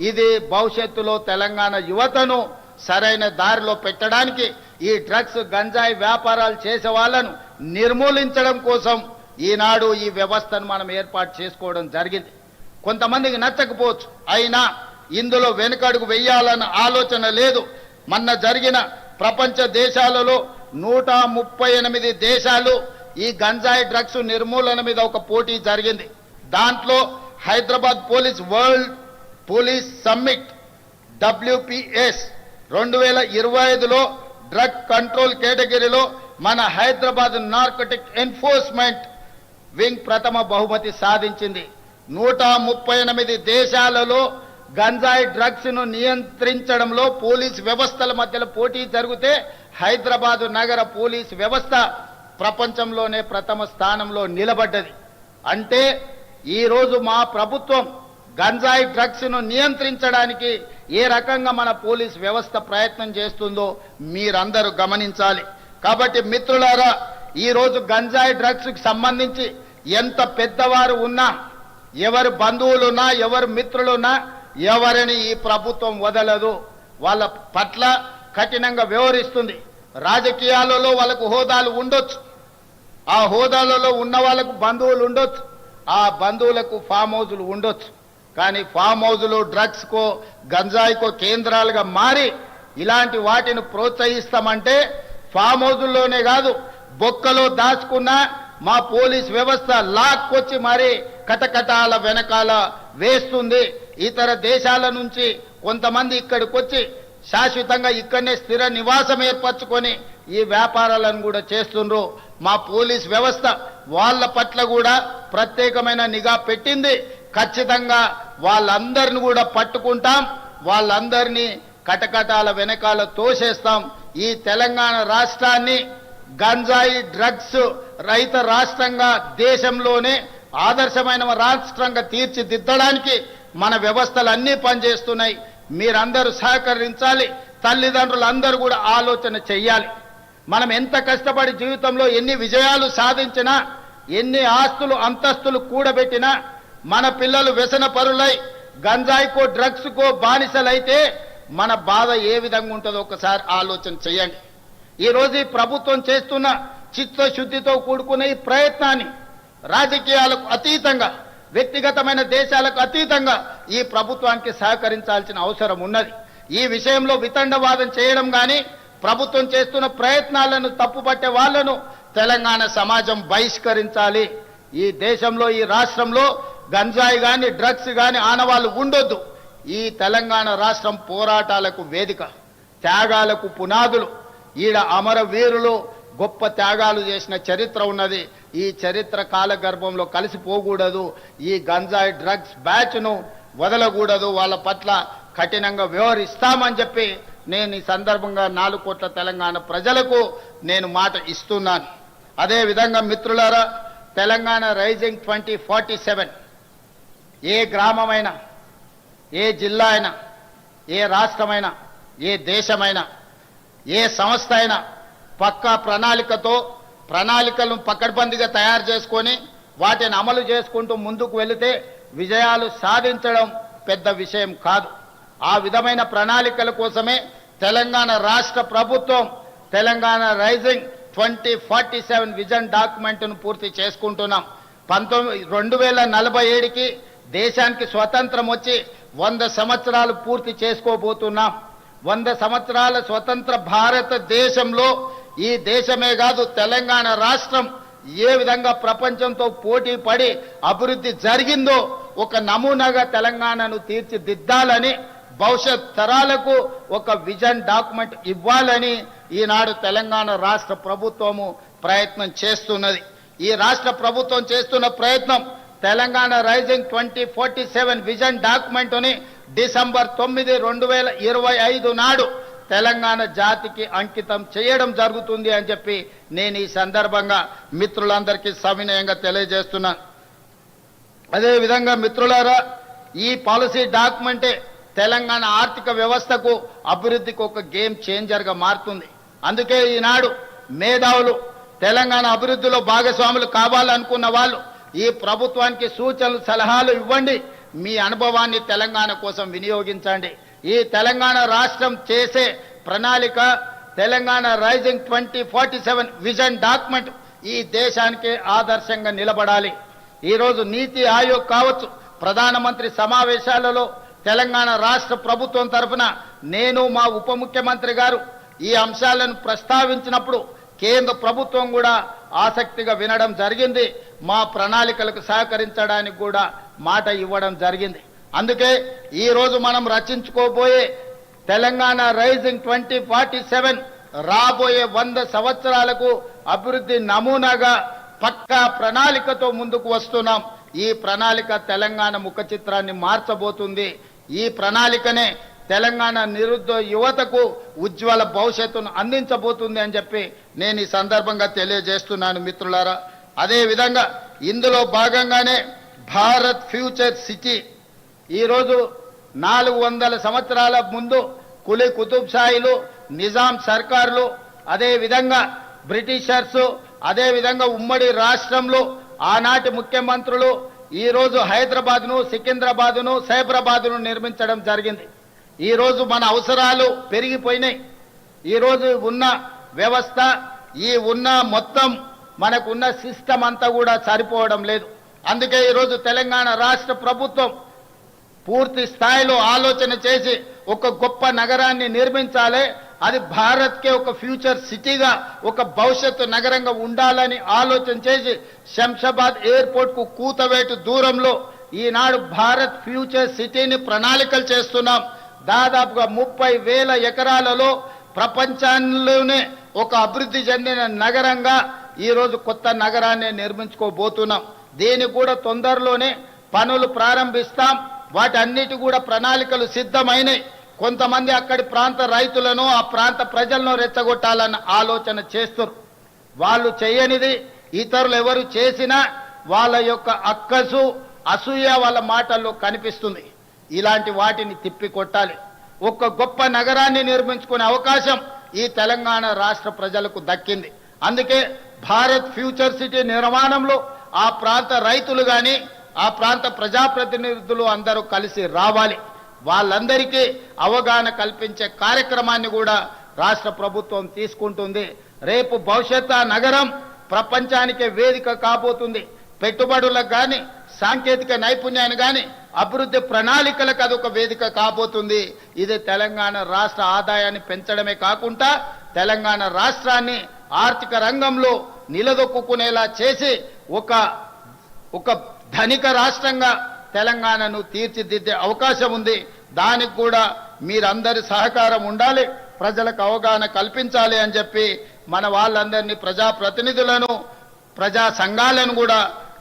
ఇది భవిష్యత్తులో తెలంగాణ యువతను సరైన దారిలో పెట్టడానికి, ఈ డ్రగ్స్ గంజాయి వ్యాపారాలు చేసే వాళ్ళను నిర్మూలించడం కోసం ఈనాడు ఈ వ్యవస్థను మనం ఏర్పాటు చేసుకోవడం జరిగింది. కొంతమందికి నచ్చకపోవచ్చు, అయినా ఇందులో వెనుకడుగు వెయ్యాలన్న ఆలోచన లేదు. మొన్న జరిగిన ప్రపంచ దేశాలలో 138 దేశాలు ఈ గంజాయి డ్రగ్స్ నిర్మూలన మీద ఒక పోటీ జరిగింది. దాంట్లో Hyderabad police world police summit WPS 2025లో డ్రగ్ కంట్రోల్ కేటగిరీలో మన హైదరాబాద్ నార్కోటిక్ ఎన్ఫోర్స్మెంట్ వింగ్ ప్రథమ బహుమతి సాధించింది. 138 దేశాలలో గంజాయి డ్రగ్స్ ను నియంత్రించడంలో పోలీస్ వ్యవస్థల మధ్యలో పోటీ జరిగితే హైదరాబాద్ నగర పోలీస్ వ్యవస్థ ప్రపంచంలోనే ప్రథమ స్థానంలో నిలబడ్డది. అంటే ఈరోజు మా ప్రభుత్వం గంజాయి డ్రగ్స్ ను నియంత్రించడానికి ఏ రకంగా మన పోలీస్ వ్యవస్థ ప్రయత్నం చేస్తుందో మీరందరూ గమనించాలి. కాబట్టి మిత్రులారా, ఈరోజు గంజాయి డ్రగ్స్ కి సంబంధించి ఎంత పెద్దవారు ఉన్నా, ఎవరు బంధువులున్నా, ఎవరు మిత్రులున్నా, ఎవరిని ఈ ప్రభుత్వం వదలదు. వాళ్ళ పట్ల కఠినంగా వ్యవహరిస్తుంది. రాజకీయాలలో వాళ్ళకు హోదాలు ఉండొచ్చు, ఆ హోదాలలో ఉన్న వాళ్ళకు బంధువులు ఉండొచ్చు, ఆ బంధువులకు ఫామ్ హౌజులు ఉండొచ్చు. కానీ ఫామ్ హౌజులు డ్రగ్స్కో గంజాయికో కేంద్రాలుగా మారి ఇలాంటి వాటిని ప్రోత్సహిస్తామంటే ఫామ్ హౌజుల్లోనే కాదు, బొక్కలో దాచుకున్న మా పోలీస్ వ్యవస్థ లాక్కొచ్చి మరి కటకటాల వెనకాల వేస్తుంది. ఇతర దేశాల నుంచి కొంతమంది ఇక్కడికి వచ్చి శాశ్వతంగా ఇక్కడనే స్థిర నివాసం ఏర్పరచుకొని ఈ వ్యాపారాలను కూడా చేస్తుండ్రు. మా పోలీస్ వ్యవస్థ వాళ్ళ పట్ల కూడా ప్రత్యేకమైన నిఘా పెట్టింది. ఖచ్చితంగా వాళ్ళందరిని కూడా పట్టుకుంటాం, వాళ్ళందరినీ కటకటాల వెనకాల తోసేస్తాం. ఈ తెలంగాణ రాష్ట్రాన్ని గంజాయి డ్రగ్స్ రహిత రాష్ట్రంగా, దేశంలోనే ఆదర్శమైన రాష్ట్రంగా తీర్చిదిద్దడానికి మన వ్యవస్థలు అన్నీ పనిచేస్తున్నాయి. మీరందరూ సహకరించాలి. తల్లిదండ్రులందరూ కూడా ఆలోచన చెయ్యాలి. మనం ఎంత కష్టపడి జీవితంలో ఎన్ని విజయాలు సాధించినా, ఎన్ని ఆస్తులు అంతస్తులు కూడబెట్టినా, మన పిల్లలు వ్యసన పరులై గంజాయికో డ్రగ్స్కో బానిసలైతే మన బాధ ఏ విధంగా ఉంటుందో ఒకసారి ఆలోచన చేయండి. ఈరోజు ఈ ప్రభుత్వం చేస్తున్న చిత్తశుద్ధితో కూడుకున్న ఈ ప్రయత్నాన్ని రాజకీయాలకు అతీతంగా, వ్యక్తిగతమైన దేశాలకు అతీతంగా ఈ ప్రభుత్వానికి సహకరించాల్సిన అవసరం ఉన్నది. ఈ విషయంలో వితండవాదం చేయడం కానీ, ప్రభుత్వం చేస్తున్న ప్రయత్నాలను తప్పుపట్టే వాళ్లను తెలంగాణ సమాజం బహిష్కరించాలి. ఈ దేశంలో, ఈ రాష్ట్రంలో గంజాయి కానీ డ్రగ్స్ కానీ ఆనవాళ్లు ఉండొద్దు. ఈ తెలంగాణ రాష్ట్రం పోరాటాలకు వేదిక, త్యాగాలకు పునాదులు. ఈడ అమరవీరులు గొప్ప త్యాగాలు చేసిన చరిత్ర ఉన్నది. ఈ చరిత్ర కాలగర్భంలో కలిసిపోకూడదు. ఈ గంజాయి డ్రగ్స్ బ్యాచ్ను వదలకూడదు. వాళ్ళ పట్ల కఠినంగా వ్యవహరిస్తామని చెప్పి నేను ఈ సందర్భంగా 4 కోట్ల తెలంగాణ ప్రజలకు నేను మాట ఇస్తున్నాను. అదేవిధంగా మిత్రులారా, తెలంగాణ రైజింగ్ 2047 ఏ గ్రామమైనా, ఏ జిల్లా అయినా, ఏ రాష్ట్రమైనా, ఏ దేశమైనా, ఏ సంస్థ అయినా పక్కా ప్రణాళికలను పకడ్బందీగా తయారు చేసుకొని వాటిని అమలు చేసుకుంటూ ముందుకు వెళితే విజయాలు సాధించడం పెద్ద విషయం కాదు. ఆ విధమైన ప్రణాళికల కోసమే తెలంగాణ రాష్ట్ర ప్రభుత్వం తెలంగాణ రైజింగ్ 2047 విజన్ డాక్యుమెంట్ను పూర్తి చేసుకుంటున్నాం. 2047కి దేశానికి స్వతంత్రం వచ్చి 100 సంవత్సరాలు పూర్తి చేసుకోబోతున్నాం. 100 సంవత్సరాల స్వతంత్ర భారతదేశంలో ఈ దేశమే కాదు, తెలంగాణ రాష్ట్రం ఏ విధంగా ప్రపంచంతో పోటీ పడి అభివృద్ధి జరిగిందో ఒక నమూనాగా తెలంగాణను తీర్చిదిద్దాలని భవిష్యత్ తరాలకు ఒక విజన్ డాక్యుమెంట్ ఇవ్వాలని ఈనాడు తెలంగాణ రాష్ట్ర ప్రభుత్వము ప్రయత్నం చేస్తున్నది. ఈ రాష్ట్ర ప్రభుత్వం చేస్తున్న ప్రయత్నం తెలంగాణ రైజింగ్ 2047 విజన్ డాక్యుమెంట్ని డిసెంబర్ 9, 2025 నాడు తెలంగాణ జాతికి అంకితం చేయడం జరుగుతుంది అని చెప్పి నేను ఈ సందర్భంగా మిత్రులందరికీ సవినయంగా తెలియజేస్తున్నాను. అదేవిధంగా మిత్రులారా, ఈ పాలసీ డాక్యుమెంటే తెలంగాణ ఆర్థిక వ్యవస్థకు అభివృద్ధికి ఒక గేమ్ చేంజర్గా మారుతుంది. అందుకే ఈనాడు మేధావులు తెలంగాణ అభివృద్ధిలో భాగస్వాములు కావాలనుకున్న వాళ్ళు ఈ ప్రభుత్వానికి సూచనలు సలహాలు ఇవ్వండి, మీ అనుభవాన్ని తెలంగాణ కోసం వినియోగించండి. ఈ తెలంగాణ రాష్ట్రం చేసే ప్రణాళిక తెలంగాణ రైజింగ్ 2047 విజన్ డాక్యుమెంట్ ఈ దేశానికి ఆదర్శంగా నిలబడాలి. ఈరోజు నీతి ఆయోగ్ కావచ్చు, ప్రధానమంత్రి సమావేశాలలో తెలంగాణ రాష్ట్ర ప్రభుత్వం తరఫున నేను మా ఉప ముఖ్యమంత్రి గారు ఈ అంశాలను ప్రస్తావించినప్పుడు కేంద్ర ప్రభుత్వం కూడా ఆసక్తిగా వినడం జరిగింది. మా ప్రణాళికలకు సహకరించడానికి కూడా మాట ఇవ్వడం జరిగింది. అందుకే ఈరోజు మనం రచించుకోబోయే తెలంగాణ రైజింగ్ 2047 రాబోయే 100 సంవత్సరాలకు అభివృద్ధి నమూనాగా పక్కా ప్రణాళికతో ముందుకు వస్తున్నాం. ఈ ప్రణాళిక తెలంగాణ ముఖ చిత్రాన్ని మార్చబోతుంది. ఈ ప్రణాళికనే తెలంగాణ నిరుద్యోగ యువతకు ఉజ్వల భవిష్యత్తును అందించబోతుంది అని చెప్పి నేను ఈ సందర్భంగా తెలియజేస్తున్నాను మిత్రులారా. అదేవిధంగా ఇందులో భాగంగానే భారత్ ఫ్యూచర్ సిటీ ఈరోజు 400 సంవత్సరాల ముందు కులీ కుతుబ్ షాహీలు, నిజాం సర్కారులు, అదేవిధంగా బ్రిటిషర్సు, అదేవిధంగా ఉమ్మడి రాష్ట్రంలో ఆనాటి ముఖ్యమంత్రులు ఈరోజు హైదరాబాద్ను, సికింద్రాబాద్ను, సైబరాబాద్ను నిర్మించడం జరిగింది. ఈరోజు మన అవసరాలు పెరిగిపోయినాయి. ఈరోజు ఉన్న వ్యవస్థ, ఈ ఉన్న మొత్తం మనకున్న సిస్టమ్ అంతా కూడా సరిపోవడం లేదు. అందుకే ఈరోజు తెలంగాణ రాష్ట్ర ప్రభుత్వం పూర్తి స్థాయిలో ఆలోచన చేసి ఒక గొప్ప నగరాన్ని నిర్మించాలి, అది భారత్కే ఒక ఫ్యూచర్ సిటీగా, ఒక భవిష్యత్తు నగరంగా ఉండాలని ఆలోచన చేసి శంషాబాద్ ఎయిర్పోర్ట్కు కూతవేటు దూరంలో ఈనాడు భారత్ ఫ్యూచర్ సిటీని ప్రణాళికలు చేస్తున్నాం. దాదాపుగా 30,000 ఎకరాలలో ప్రపంచంలోనే ఒక అభివృద్ధి చెందిన నగరంగా ఈరోజు కొత్త నగరాన్ని నిర్మించుకోబోతున్నాం. దీనికి కూడా తొందరలోనే పనులు ప్రారంభిస్తాం. వాటన్నిటి కూడా ప్రణాళికలు సిద్ధమైనాయి. కొంతమంది అక్కడి ప్రాంత రైతులను, ఆ ప్రాంత ప్రజలను రెచ్చగొట్టాలన్న ఆలోచన చేస్తారు. వాళ్ళు చేయనిది ఇతరులు ఎవరు చేసినా వాళ్ళ యొక్క అక్కసు, అసూయ వాళ్ళ మాటల్లో కనిపిస్తుంది. ఇలాంటి వాటిని తిప్పికొట్టాలి. ఒక గొప్ప నగరాన్ని నిర్మించుకునే అవకాశం ఈ తెలంగాణ రాష్ట్ర ప్రజలకు దక్కింది. అందుకే భారత్ ఫ్యూచర్ సిటీ నిర్మాణంలో ఆ ప్రాంత రైతులు కానీ, ఆ ప్రాంత ప్రజాప్రతినిధులు అందరూ కలిసి రావాలి. వాళ్ళందరికీ అవగాహన కల్పించే కార్యక్రమాన్ని కూడా రాష్ట్ర ప్రభుత్వం తీసుకుంటుంది. రేపు భవిష్యత్ ఆ నగరం ప్రపంచానికే వేదిక కాబోతుంది. పెట్టుబడులకు కానీ, సాంకేతిక నైపుణ్యాన్ని కానీ, అభివృద్ధి ప్రణాళికలకు అదొక వేదిక కాబోతుంది. ఇది తెలంగాణ రాష్ట్ర ఆదాయాన్ని పెంచడమే కాకుండా తెలంగాణ రాష్ట్రాన్ని ఆర్థిక రంగంలో నిలదొక్కునేలా చేసి ఒక ధనిక రాష్ట్రంగా తెలంగాణను తీర్చిదిద్దే అవకాశం ఉంది. దానికి కూడా మీరందరి సహకారం ఉండాలి, ప్రజలకు అవగాహన కల్పించాలి అని చెప్పి మన వాళ్ళందరినీ, ప్రజాప్రతినిధులను, ప్రజా సంఘాలను కూడా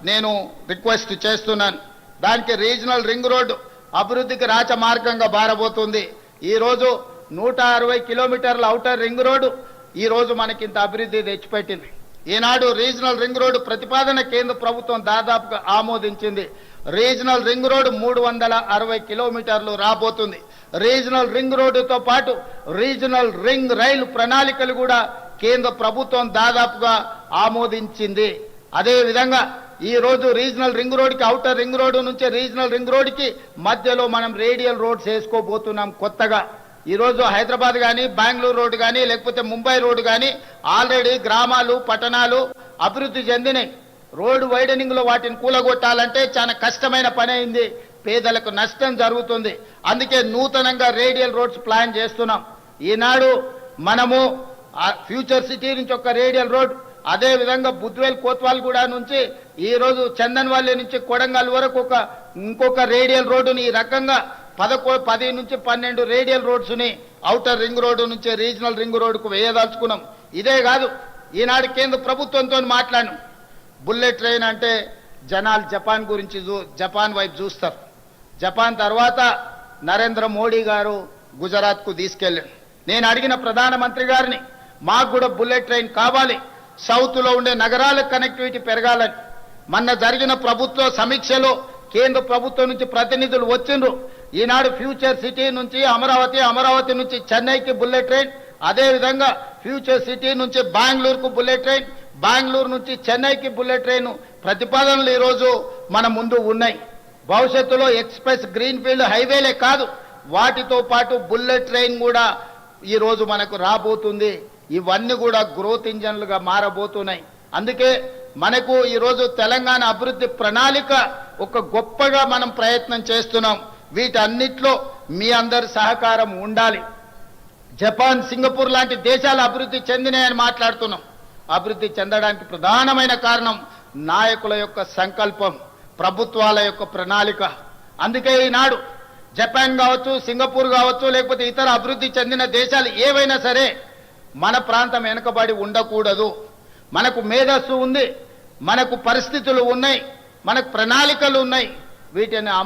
నేను రిక్వెస్ట్ చేస్తున్నాను. దానికి రీజనల్ రింగ్ రోడ్డు అభివృద్ధికి రాచమార్గంగా బారబోతుంది. ఈరోజు 160 కిలోమీటర్ల ఔటర్ రింగ్ రోడ్డు ఈరోజు మనకింత అభివృద్ధి తెచ్చిపెట్టింది. ఈనాడు రీజనల్ రింగ్ రోడ్డు ప్రతిపాదన కేంద్ర ప్రభుత్వం దాదాపుగా ఆమోదించింది. రీజనల్ రింగ్ రోడ్డు 360 కిలోమీటర్లు రాబోతుంది. రీజనల్ రింగ్ రోడ్డుతో పాటు రీజనల్ రింగ్ రైలు ప్రణాళికలు కూడా కేంద్ర ప్రభుత్వం దాదాపుగా ఆమోదించింది. అదేవిధంగా ఈ రోజు రీజనల్ రింగ్ రోడ్డుకి, ఔటర్ రింగ్ రోడ్డు నుంచి రీజనల్ రింగ్ రోడ్డుకి మధ్యలో మనం రేడియల్ రోడ్స్ వేసుకోబోతున్నాం కొత్తగా. ఈరోజు హైదరాబాద్ కానీ, బెంగళూరు రోడ్డు కానీ, లేకపోతే ముంబై రోడ్డు కానీ ఆల్రెడీ గ్రామాలు, పట్టణాలు అభివృద్ధి చెందినాయి. రోడ్డు వైడనింగ్లో వాటిని కూలగొట్టాలంటే చాలా కష్టమైన పని అయింది, పేదలకు నష్టం జరుగుతుంది. అందుకే నూతనంగా రేడియల్ రోడ్స్ ప్లాన్ చేస్తున్నాం. ఈనాడు మనము ఫ్యూచర్ సిటీ నుంచి ఒక రేడియల్ రోడ్, అదేవిధంగా బుద్వేల్ కోత్వాల్గూడ నుంచి ఈరోజు చందన్వాల్లి నుంచి కొడంగల్ వరకు ఇంకొక రేడియల్ రోడ్డుని ఈ రకంగా 10 నుంచి 12 రేడియల్ రోడ్స్ని ఔటర్ రింగ్ రోడ్డు నుంచి రీజనల్ రింగ్ రోడ్డుకు వేయదలుచుకున్నాం. ఇదే కాదు, ఈనాడు కేంద్ర ప్రభుత్వంతో మాట్లాడినాం. బుల్లెట్ ట్రైన్ అంటే జనాలు జపాన్ వైపు చూస్తారు. జపాన్ తర్వాత నరేంద్ర మోడీ గారు గుజరాత్కు తీసుకెళ్ళాడు. నేను అడిగిన ప్రధానమంత్రి గారిని, మాకు కూడా బుల్లెట్ ట్రైన్ కావాలి, సౌత్లో ఉండే నగరాలకు కనెక్టివిటీ పెరగాలని. మొన్న జరిగిన ప్రభుత్వ సమీక్షలో కేంద్ర ప్రభుత్వం నుంచి ప్రతినిధులు వచ్చిండ్రు. ఈనాడు ఫ్యూచర్ సిటీ నుంచి అమరావతి నుంచి చెన్నైకి బుల్లెట్ ట్రైన్, అదేవిధంగా ఫ్యూచర్ సిటీ నుంచి బెంగళూరుకు బుల్లెట్ ట్రైన్, బెంగళూరు నుంచి చెన్నైకి బుల్లెట్ ట్రైన్ ప్రతిపాదనలు ఈరోజు మన ముందు ఉన్నాయి. భవిష్యత్తులో ఎక్స్ప్రెస్ గ్రీన్ ఫీల్డ్ హైవేలే కాదు, వాటితో పాటు బుల్లెట్ ట్రైన్ కూడా ఈరోజు మనకు రాబోతుంది. ఇవన్నీ కూడా గ్రోత్ ఇంజన్లుగా మారబోతున్నాయి. అందుకే మనకు ఈరోజు తెలంగాణ అభివృద్ధి ప్రణాళిక ఒక గొప్పగా మనం ప్రయత్నం చేస్తున్నాం. వీటన్నిటిలో మీ అందరి సహకారం ఉండాలి. జపాన్, సింగపూర్ లాంటి దేశాలు అభివృద్ధి చెందినాయని మాట్లాడుతున్నాం. అభివృద్ధి చెందడానికి ప్రధానమైన కారణం నాయకుల యొక్క సంకల్పం, ప్రభుత్వాల యొక్క ప్రణాళిక. అందుకే ఈనాడు జపాన్ కావచ్చు, సింగపూర్ కావచ్చు, లేకపోతే ఇతర అభివృద్ధి చెందిన దేశాలు ఏవైనా సరే మన ప్రాంతం వెనుకబడి ఉండకూడదు. మనకు మేధస్సు ఉంది, మనకు పరిస్థితులు ఉన్నాయి, మనకు ప్రణాళికలు ఉన్నాయి. వీటిని